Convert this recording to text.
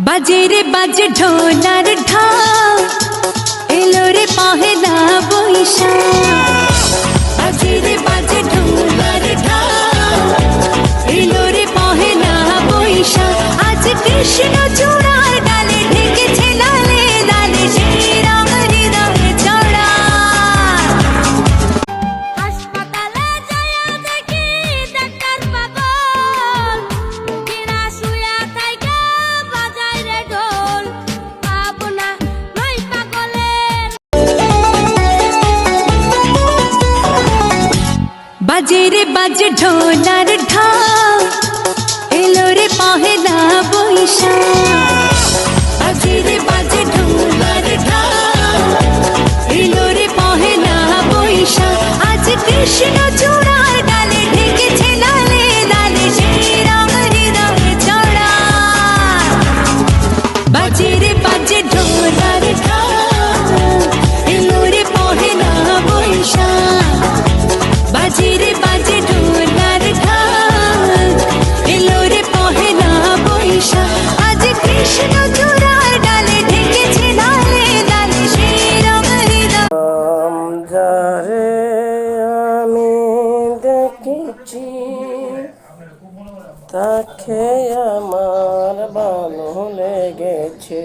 বাজে রে বাজে ঢোলার ঢাক, এলো রে পহেলা বৈশাখ। বাজে রে বাজে ঢোলার ঢাক, এলো রে পহেলা বৈশাখ। আজ কৃষ্ণ চূড়ার ডালে ঢেকেছে লালে লালে সেই রং হৃদয়ে চড়া। হাসপাতালে যাইয়া দেখি ডাক্তার পাগল, কিনা শুয়া থাইকা বাজায় রে ঢোল। আপনা নই পাগলের। বাজে রে বাজে ঢোলার ঢাক, এলো রে পহেলা বৈশাখ। বাজে রে বাজে ঢোলার ঢাক, এলো রে পহেলা বৈশাখ। আজ কৃষ্ণ চূড়ার ডালে ঢেকেছে লালে লালে সেই রং হৃদয়ে চড়া। বাজে রে বাজে ঢোলার ঢাক, এলো রে পহেলা বৈশাখ। বাজে রে বাজে ঢোলার ঢাক, এলো রে পহেলা বৈশাখ। আজ কৃষ্ণ চূড়ার ডালে ঢেকেছে লালে লালে সেই রং হৃদয়। যারে আমি দেখেছি তাকে আমার ভালো লেগেছে।